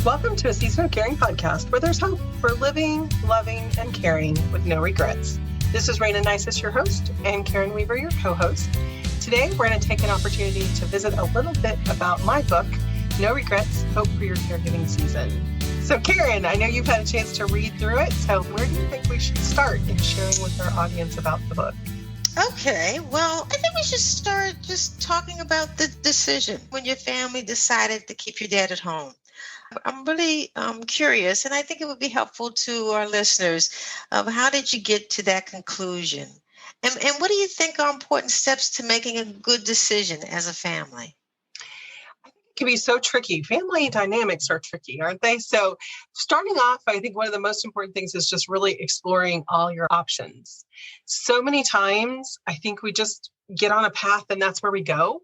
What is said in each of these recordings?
Welcome to a Season of Caring podcast where there's hope for living, loving, and caring with no regrets. This is Rayna Neises, your host, and Karen Weaver, your co-host. Today, we're going to take an opportunity to visit a little bit about my book, No Regrets, Hope for Your Caregiving Season. So Karen, I know you've had a chance to read through it, so where do you think we should start in sharing with our audience about the book? Okay, well, I think we should start just talking about the decision when your family decided to keep your dad at home. I'm really curious, and I think it would be helpful to our listeners. How did you get to that conclusion? And what do you think are important steps to making a good decision as a family? Can be so tricky. Family dynamics are tricky, aren't they? So starting off, I think one of the most important things is just really exploring all your options. So many times, I think we just get on a path and that's where we go.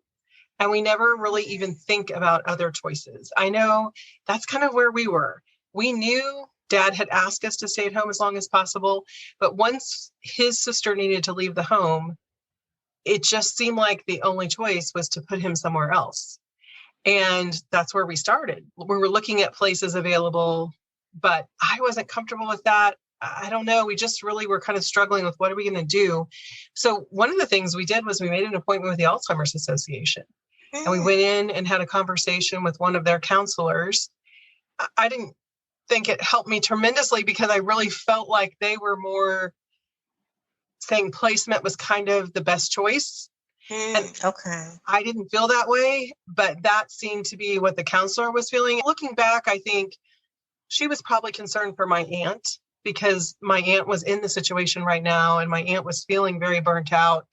And we never really even think about other choices. I know that's kind of where we were. We knew Dad had asked us to stay at home as long as possible. But once his sister needed to leave the home, it just seemed like the only choice was to put him somewhere else. And that's where we started. We were looking at places available, but I wasn't comfortable with that. I don't know. We just really were kind of struggling with what are we going to do? So one of the things we did was we made an appointment with the Alzheimer's Association. And we went in and had a conversation with one of their counselors. I didn't think it helped me tremendously because I really felt like they were more saying placement was kind of the best choice. Okay. I didn't feel that way, but that seemed to be what the counselor was feeling. Looking back, I think she was probably concerned for my aunt because my aunt was in the situation right now and my aunt was feeling very burnt out.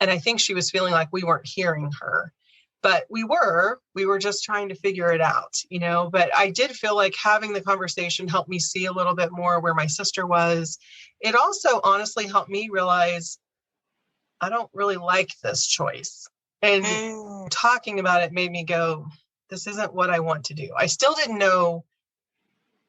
And I think she was feeling like we weren't hearing her, but we were just trying to figure it out, but I did feel like having the conversation helped me see a little bit more where my sister was. It also honestly helped me realize I don't really like this choice. And talking about it made me go, this isn't what I want to do. I still didn't know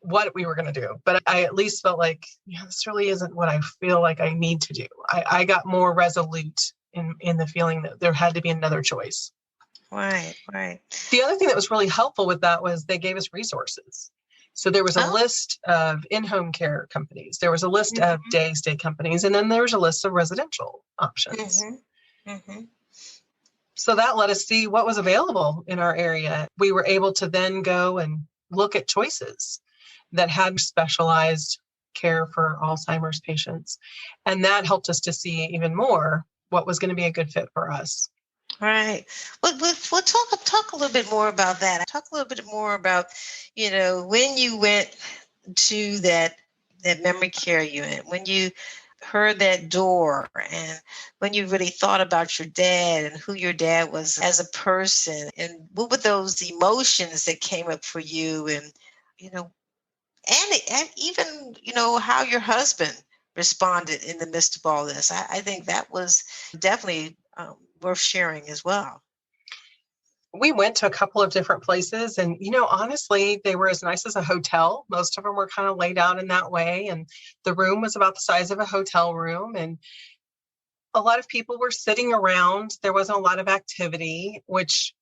what we were going to do, but I at least felt like, this really isn't what I feel like I need to do. I got more resolute in the feeling that there had to be another choice. Right. The other thing that was really helpful with that was they gave us resources. So there was a list of in-home care companies. There was a list of day stay companies, and then there was a list of residential options. So that let us see what was available in our area. We were able to then go and look at choices that had specialized care for Alzheimer's patients. And that helped us to see even more what was going to be a good fit for us. Right. We'll talk a little bit more about that. Talk a little bit more about, when you went to that memory care unit, when you heard that door and when you really thought about your dad and who your dad was as a person and what were those emotions that came up for you and even, how your husband responded in the midst of all this. I think that was definitely worth sharing as well. We went to a couple of different places and, honestly, they were as nice as a hotel. Most of them were kind of laid out in that way. And the room was about the size of a hotel room. And a lot of people were sitting around. There wasn't a lot of activity, which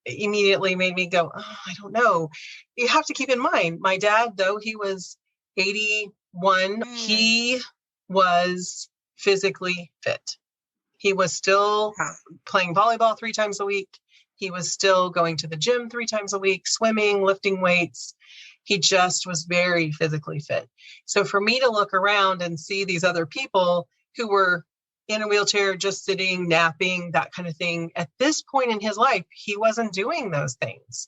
immediately made me go, I don't know. You have to keep in mind, my dad, though he was 81, he was physically fit. He was still playing volleyball 3 times a week. He was still going to the gym 3 times a week, swimming, lifting weights. He just was very physically fit. So for me to look around and see these other people who were in a wheelchair, just sitting, napping, that kind of thing, at this point in his life, he wasn't doing those things.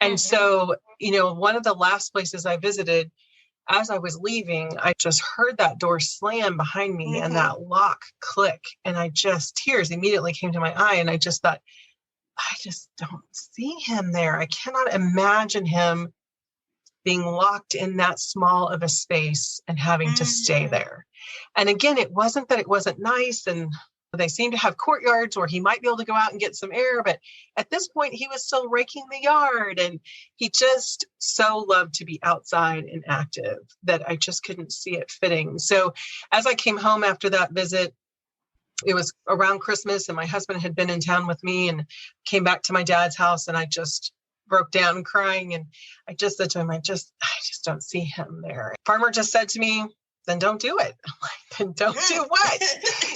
And so, one of the last places I visited, as I was leaving, I just heard that door slam behind me and that lock click. And tears immediately came to my eye. And I just thought, I just don't see him there. I cannot imagine him being locked in that small of a space and having to stay there. And again, it wasn't that it wasn't nice. And they seem to have courtyards where he might be able to go out and get some air. But at this point, he was still raking the yard. And he just so loved to be outside and active that I just couldn't see it fitting. So as I came home after that visit, it was around Christmas and my husband had been in town with me and came back to my dad's house. And I just broke down crying. And I just said to him, I just don't see him there. Farmer just said to me, then don't do it. I'm like, then don't do what?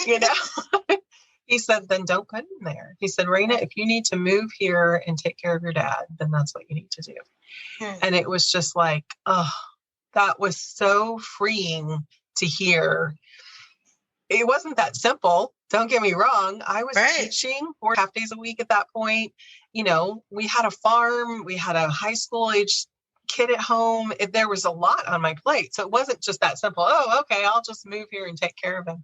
You know? He said, then don't put him there. He said, Rayna, if you need to move here and take care of your dad, then that's what you need to do. And it was just like, oh, that was so freeing to hear. It wasn't that simple. Don't get me wrong. I was teaching 4.5 days a week at that point. You know, we had a farm, we had a high school age kid at home. There was a lot on my plate. So it wasn't just that simple. Oh, okay, I'll just move here and take care of him.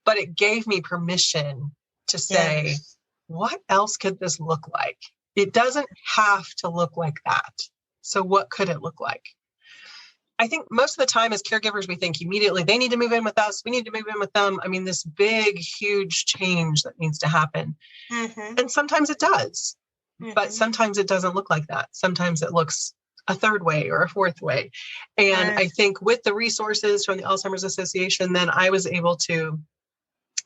But it gave me permission to say, what else could this look like? It doesn't have to look like that. So what could it look like? I think most of the time as caregivers, we think immediately they need to move in with us. We need to move in with them. I mean, this big, huge change that needs to happen. And sometimes it does, but sometimes it doesn't look like that. Sometimes it looks a third way or a fourth way. And I think with the resources from the Alzheimer's Association, then I was able to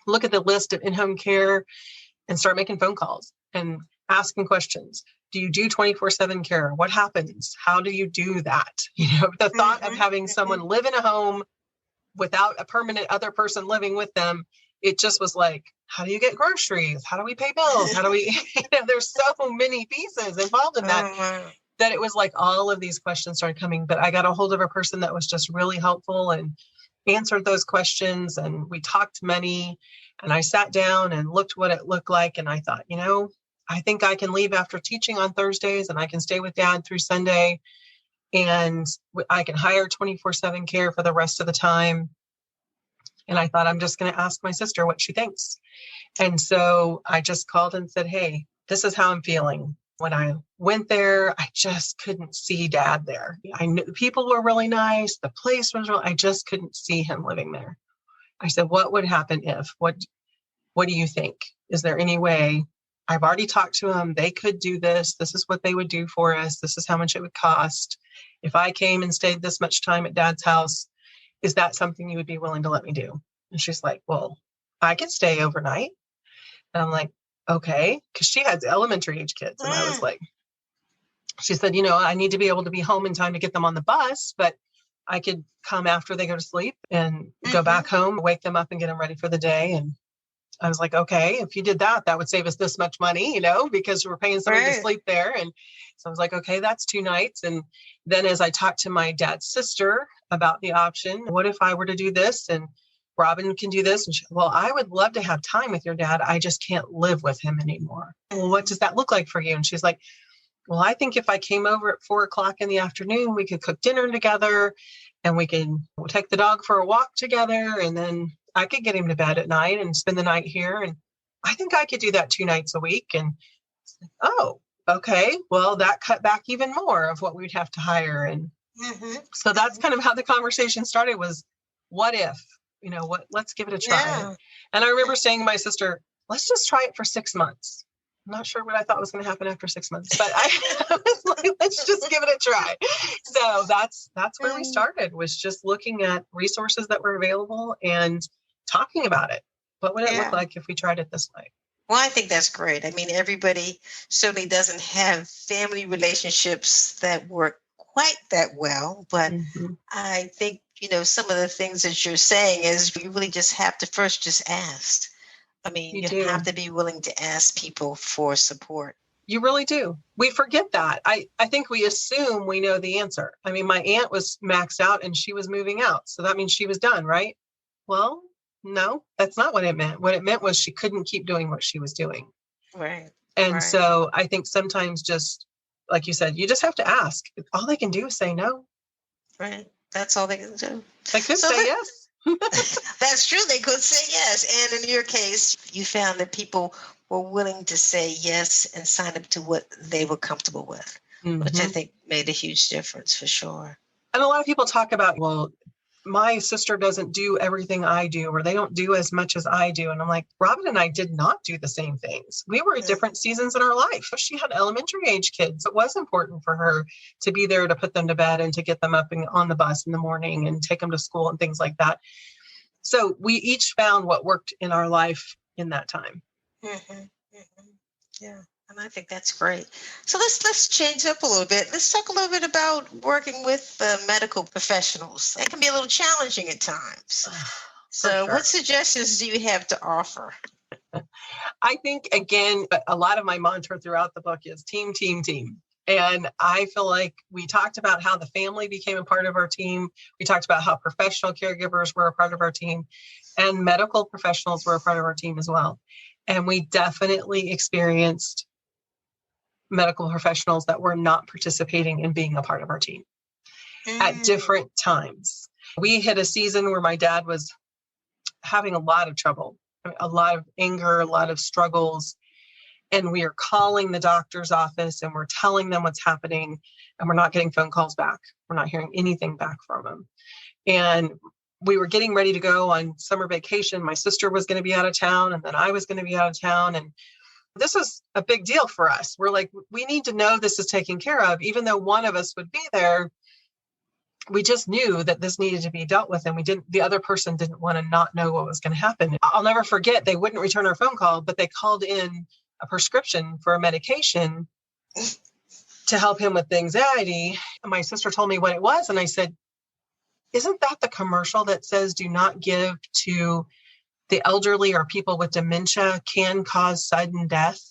look at the list of in-home care and start making phone calls and asking questions. Do you do 24/7 care? What happens? How do you do that? You know, the thought of having someone live in a home without a permanent other person living with them, it just was like, how do you get groceries? How do we pay bills? How do we, there's so many pieces involved in that, that it was like all of these questions started coming. But I got a hold of a person that was just really helpful and answered those questions. And we talked many, and I sat down and looked what it looked like. And I thought, I think I can leave after teaching on Thursdays and I can stay with Dad through Sunday, and I can hire 24/7 care for the rest of the time. And I thought, I'm just going to ask my sister what she thinks. And so I just called and said, hey, this is how I'm feeling. When I went there, I just couldn't see Dad there. I knew the people were really nice. The place was I just couldn't see him living there. I said, what would happen if? What do you think? Is there any way? I've already talked to them. They could do this. This is what they would do for us. This is how much it would cost. If I came and stayed this much time at Dad's house, is that something you would be willing to let me do? And she's like, well, I could stay overnight. And I'm like, okay. Because she has elementary age kids. And I was like, she said, I need to be able to be home in time to get them on the bus, but I could come after they go to sleep and go back home, wake them up and get them ready for the day. And I was like, okay, if you did that, that would save us this much money, because we're paying somebody to sleep there. And so I was like, okay, that's 2 nights. And then as I talked to my dad's sister about the option, what if I were to do this and Robin can do this? And she, well, I would love to have time with your dad. I just can't live with him anymore. Well, what does that look like for you? And she's like, well, I think if I came over at 4:00 in the afternoon, we could cook dinner together and we can take the dog for a walk together. And then I could get him to bed at night and spend the night here. And I think I could do that 2 nights a week. And oh, okay. Well, that cut back even more of what we'd have to hire. And so that's kind of how the conversation started was, what if, let's give it a try. Yeah. And I remember saying to my sister, let's just try it for 6 months. I'm not sure what I thought was going to happen after 6 months, but I was like, let's just give it a try. So that's where we started, was just looking at resources that were available and talking about it. What would it look like if we tried it this way? Well, I think that's great. I mean, everybody certainly doesn't have family relationships that work quite that well, but I think, some of the things that you're saying is you really just have to first just ask. I mean, you have to be willing to ask people for support. You really do. We forget that. I think we assume we know the answer. I mean, my aunt was maxed out and she was moving out. So that means she was done, right? Well, no, that's not what it meant. What it meant was she couldn't keep doing what she was doing. Right. And so I think sometimes just, like you said, you just have to ask. All they can do is say no. Right. That's all they can do. They could say yes. That's true. They could say yes. And in your case, you found that people were willing to say yes and sign up to what they were comfortable with, which I think made a huge difference for sure. And a lot of people talk about, well, my sister doesn't do everything I do, or they don't do as much as I do. And I'm like, Robin and I did not do the same things. We were at different seasons in our life. She had elementary age kids. It was important for her to be there to put them to bed and to get them up and on the bus in the morning and take them to school and things like that. So we each found what worked in our life in that time. Yeah. And I think that's great. So let's change up a little bit. Let's talk a little bit about working with medical professionals. That can be a little challenging at times. So sure. what suggestions do you have to offer? I think, again, a lot of my mantra throughout the book is team, team, team. And I feel like we talked about how the family became a part of our team. We talked about how professional caregivers were a part of our team, and medical professionals were a part of our team as well. And we definitely experienced medical professionals that were not participating in being a part of our team at different times. We hit a season where my dad was having a lot of trouble, a lot of anger, a lot of struggles. And we are calling the doctor's office and we're telling them what's happening, and we're not getting phone calls back. We're not hearing anything back from them. And we were getting ready to go on summer vacation. My sister was going to be out of town, and then I was going to be out of town. And this was a big deal for us. We're like, we need to know this is taken care of. Even though one of us would be there, we just knew that this needed to be dealt with. And the other person didn't want to not know what was going to happen. I'll never forget, they wouldn't return our phone call, but they called in a prescription for a medication to help him with the anxiety. And my sister told me what it was. And I said, isn't that the commercial that says do not give to the elderly or people with dementia, can cause sudden death?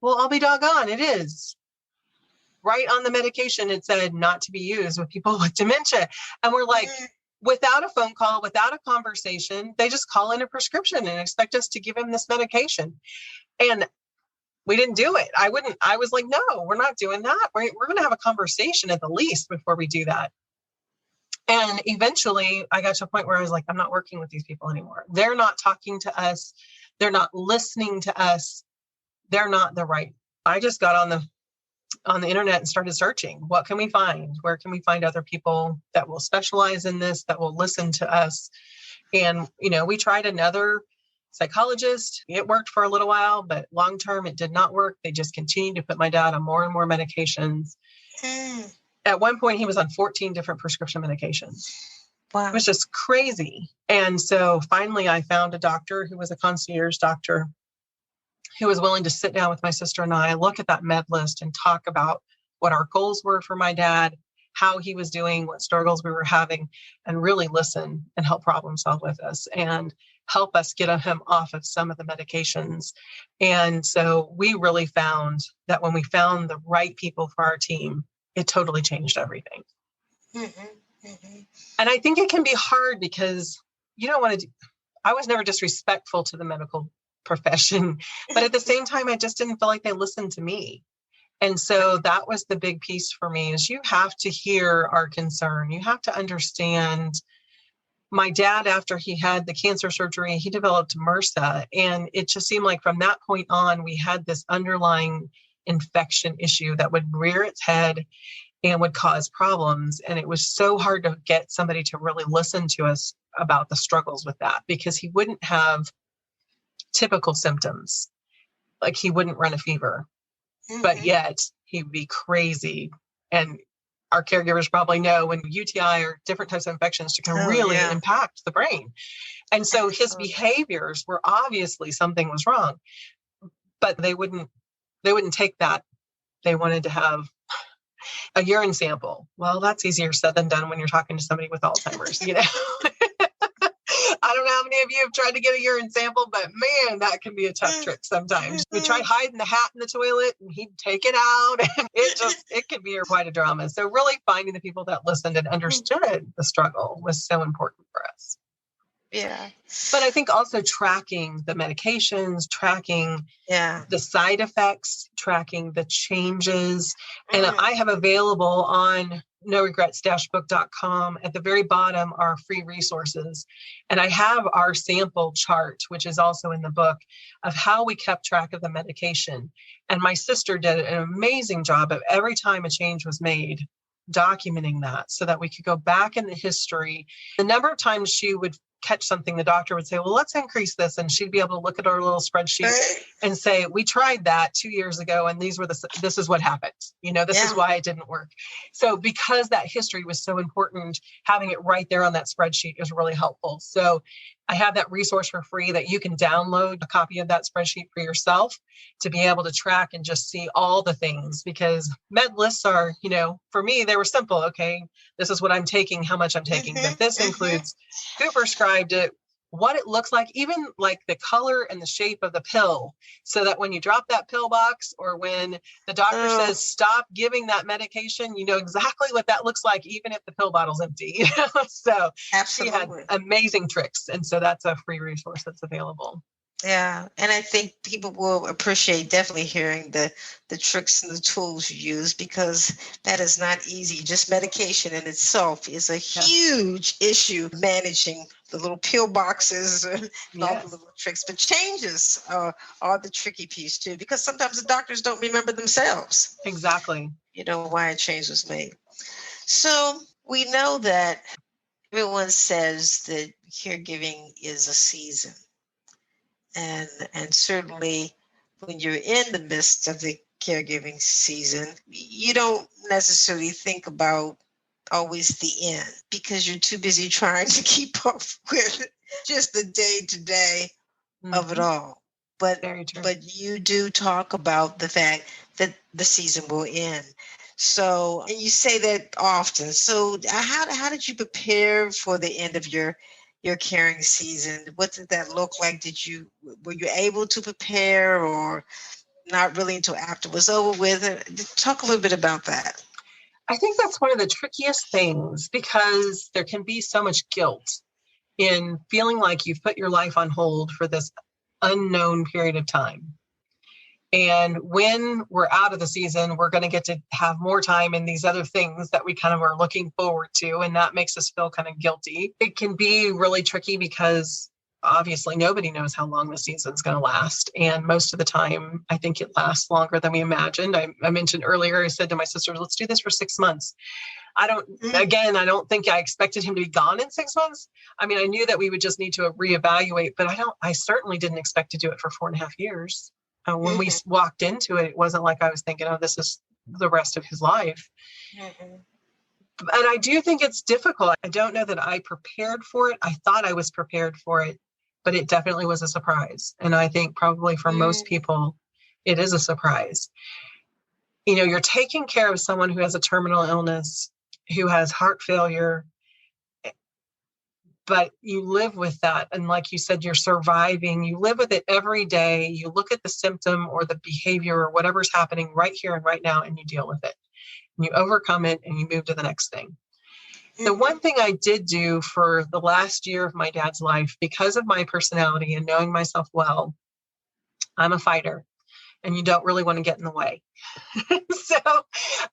Well, I'll be doggone, it is. Right on the medication, it said not to be used with people with dementia. And we're like, without a phone call, without a conversation, they just call in a prescription and expect us to give him this medication. And we didn't do it. I was like, no, we're not doing that. We're going to have a conversation at the least before we do that. And eventually I got to a point where I was like, I'm not working with these people anymore. They're not talking to us. They're not listening to us. They're not the right. I just got on the internet and started searching. What can we find? Where can we find other people that will specialize in this, that will listen to us? And, we tried another psychologist. It worked for a little while, but long-term it did not work. They just continued to put my dad on more and more medications. At one point, he was on 14 different prescription medications. Wow. It was just crazy. And so finally, I found a doctor who was a concierge doctor who was willing to sit down with my sister and I, look at that med list and talk about what our goals were for my dad, how he was doing, what struggles we were having, and really listen and help problem solve with us and help us get him off of some of the medications. And so we really found that when we found the right people for our team, it totally changed everything. And I think it can be hard because you don't want to I was never disrespectful to the medical profession, but at the same time, I just didn't feel like they listened to me. And so that was the big piece for me, is you have to hear our concern. You have to understand. My dad, after he had the cancer surgery, he developed MRSA. And it just seemed like from that point on, we had this underlying infection issue that would rear its head and would cause problems. And it was so hard to get somebody to really listen to us about the struggles with that, because he wouldn't have typical symptoms. Like he wouldn't run a fever, but yet he'd be crazy. And our caregivers probably know when UTI or different types of infections can really impact the brain. And so his behaviors were obviously something was wrong, but they wouldn't take that. They wanted to have a urine sample. Well, that's easier said than done when you're talking to somebody with Alzheimer's, I don't know how many of you have tried to get a urine sample, but man, that can be a tough trick sometimes. We tried hiding the hat in the toilet and he'd take it out, and it could be quite a drama. So really finding the people that listened and understood the struggle was so important for us. Yeah. But I think also tracking the medications, tracking the side effects, tracking the changes. And I have available on noregrets-book.com at the very bottom are free resources. And I have our sample chart, which is also in the book, of how we kept track of the medication. And my sister did an amazing job of every time a change was made, documenting that so that we could go back in the history. The number of times she would catch something, the doctor would say, well, let's increase this. And she'd be able to look at our little spreadsheet and say, we tried that 2 years ago. And this is what happened. This is why it didn't work. So because that history was so important, having it right there on that spreadsheet is really helpful. So I have that resource for free that you can download a copy of that spreadsheet for yourself to be able to track and just see all the things, because med lists are, for me, they were simple. Okay, this is what I'm taking, how much I'm taking, but this includes who prescribed it, what it looks like, even like the color and the shape of the pill, so that when you drop that pill box or when the doctor says stop giving that medication, you know exactly what that looks like, even if the pill bottle's empty. So Absolutely. she had amazing tricks. And so that's a free resource that's available. Yeah, and I think people will appreciate definitely hearing the tricks and the tools you use, because that is not easy. Just medication in itself is a huge issue, managing the little pill boxes and all the little tricks. But changes are the tricky piece too, because sometimes the doctors don't remember themselves. Exactly. Why a change was made. So we know that everyone says that caregiving is a season. And certainly when you're in the midst of the caregiving season, you don't necessarily think about always the end, because you're too busy trying to keep up with just the day-to-day of it all. But you do talk about the fact that the season will end. So, and you say that often. So how did you prepare for the end of your caring season? What did that look like? Were you able to prepare, or not really until after it was over with? Talk a little bit about that. I think that's one of the trickiest things, because there can be so much guilt in feeling like you've put your life on hold for this unknown period of time. And when we're out of the season, we're going to get to have more time in these other things that we kind of are looking forward to. And that makes us feel kind of guilty. It can be really tricky because obviously nobody knows how long the season's going to last. And most of the time, I think it lasts longer than we imagined. I mentioned earlier, I said to my sisters, let's do this for 6 months. I don't think I expected him to be gone in 6 months. I mean, I knew that we would just need to reevaluate, but I certainly didn't expect to do it for 4.5 years. When we walked into it, it wasn't like I was thinking, oh, this is the rest of his life. And I do think it's difficult. I don't know that I prepared for it. I thought I was prepared for it, but it definitely was a surprise. And I think probably for most people, it is a surprise. You're taking care of someone who has a terminal illness, who has heart failure, but you live with that. And like you said, you're surviving. You live with it every day. You look at the symptom or the behavior or whatever's happening right here and right now, and you deal with it. And you overcome it and you move to the next thing. The one thing I did do for the last year of my dad's life, because of my personality and knowing myself well, I'm a fighter. And you don't really want to get in the way. So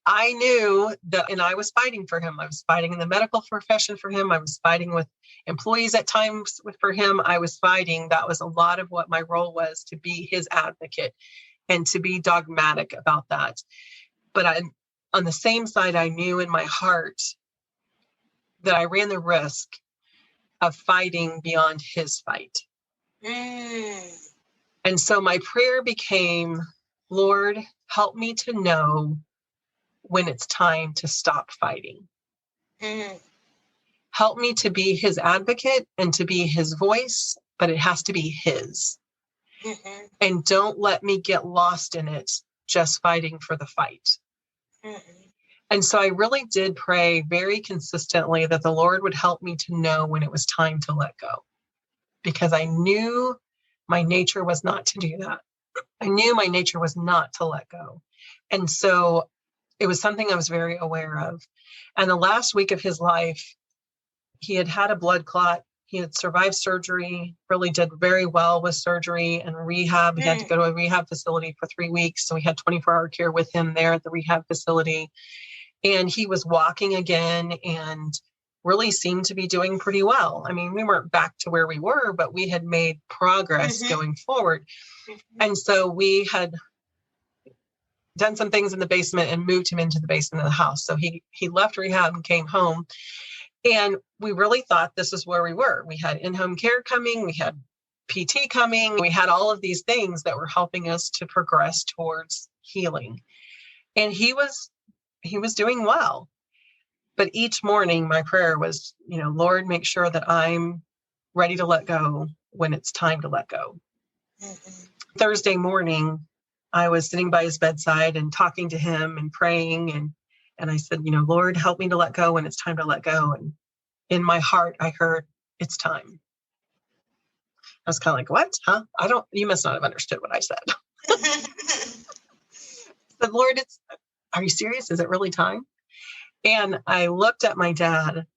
I knew that, and I was fighting for him. I was fighting in the medical profession for him. I was fighting with employees at times for him. I was fighting. That was a lot of what my role was, to be his advocate and to be dogmatic about that. But on the same side, I knew in my heart that I ran the risk of fighting beyond his fight. And so my prayer became, Lord, help me to know when it's time to stop fighting. Help me to be his advocate and to be his voice, but it has to be his. And don't let me get lost in it, just fighting for the fight. And so I really did pray very consistently that the Lord would help me to know when it was time to let go, because I knew my nature was not to do that. I knew my nature was not to let go. And so it was something I was very aware of. And the last week of his life, he had a blood clot. He had survived surgery, really did very well with surgery and rehab. He had to go to a rehab facility for 3 weeks. So we had 24-hour care with him there at the rehab facility. And he was walking again and really seemed to be doing pretty well. I mean, we weren't back to where we were, but we had made progress going forward. And so we had done some things in the basement and moved him into the basement of the house. So he left rehab and came home. And we really thought this is where we were. We had in-home care coming. We had PT coming. We had all of these things that were helping us to progress towards healing. And he was doing well. But each morning, my prayer was, Lord, make sure that I'm ready to let go when it's time to let go. Mm-hmm. Thursday morning, I was sitting by his bedside and talking to him and praying. And I said, Lord, help me to let go when it's time to let go. And in my heart, I heard, it's time. I was kind of like, what? Huh? You must not have understood what I said. I said, Lord, are you serious? Is it really time? And I looked at my dad,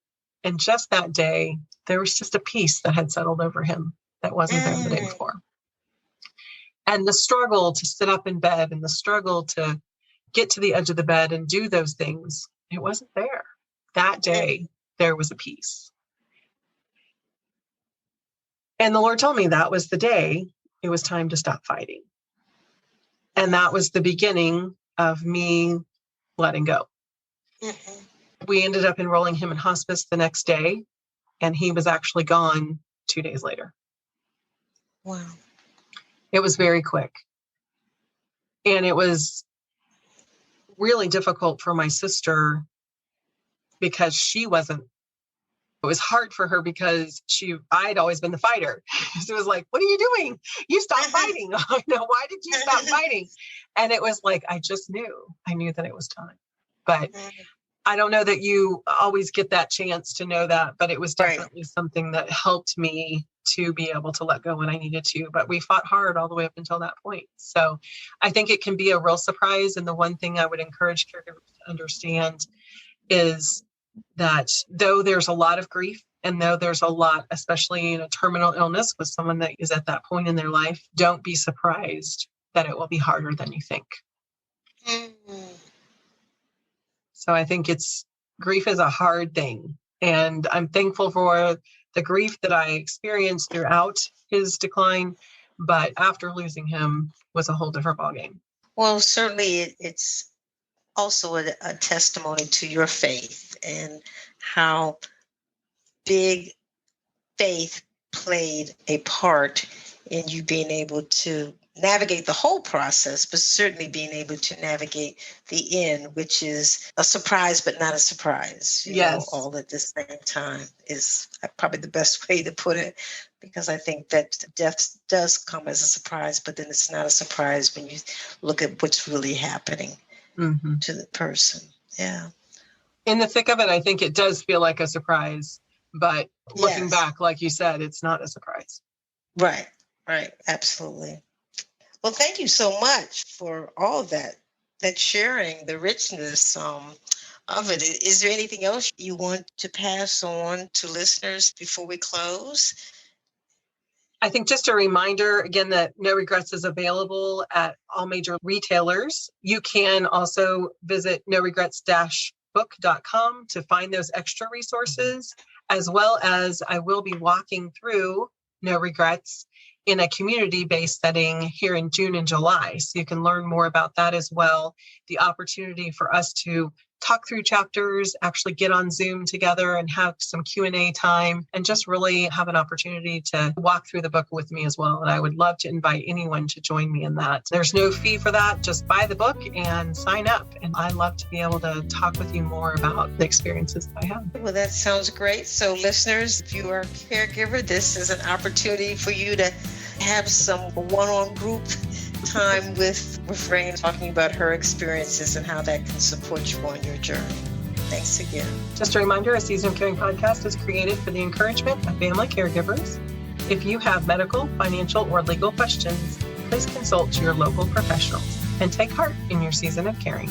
and just that day, there was just a peace that had settled over him that wasn't there the day before. And the struggle to sit up in bed and the struggle to get to the edge of the bed and do those things, it wasn't there. That day, there was a peace. And the Lord told me that was the day it was time to stop fighting. And that was the beginning of me letting go. Mm-hmm. We ended up enrolling him in hospice the next day, and he was actually gone 2 days later. Wow. It was very quick. And it was really difficult for my sister because it was hard for her because I'd always been the fighter. So it was like, what are you doing? You stopped fighting. Why did you stop fighting? And it was like, I knew that it was time. But I don't know that you always get that chance to know that, but it was definitely something that helped me to be able to let go when I needed to. But we fought hard all the way up until that point. So I think it can be a real surprise. And the one thing I would encourage caregivers to understand is that though there's a lot of grief and though there's a lot, especially in a terminal illness with someone that is at that point in their life, don't be surprised that it will be harder than you think. Mm-hmm. So I think grief is a hard thing. And I'm thankful for the grief that I experienced throughout his decline. But after losing him was a whole different ballgame. Well, certainly it's also a testimony to your faith and how big faith played a part in you being able to navigate the whole process, but certainly being able to navigate the end, which is a surprise, but not a surprise. You know, all at the same time is probably the best way to put it, because I think that death does come as a surprise, but then it's not a surprise when you look at what's really happening to the person. Yeah. In the thick of it, I think it does feel like a surprise, but looking back, like you said, it's not a surprise. Right. Absolutely. Well, thank you so much for all of that sharing, the richness of it. Is there anything else you want to pass on to listeners before we close? I think just a reminder, again, that No Regrets is available at all major retailers. You can also visit noregrets-book.com to find those extra resources, as well as I will be walking through No Regrets in a community-based setting here in June and July. So you can learn more about that as well. The opportunity for us to talk through chapters, actually get on Zoom together and have some Q&A time, and just really have an opportunity to walk through the book with me as well. And I would love to invite anyone to join me in that. There's no fee for that. Just buy the book and sign up. And I'd love to be able to talk with you more about the experiences that I have. Well, that sounds great. So listeners, if you are a caregiver, this is an opportunity for you to have some one-on group time with Rayna, talking about her experiences and how that can support you on your journey. Thanks again. Just a reminder, A Season of Caring podcast is created for the encouragement of family caregivers. If you have medical, financial, or legal questions, please consult your local professionals and take heart in your season of caring.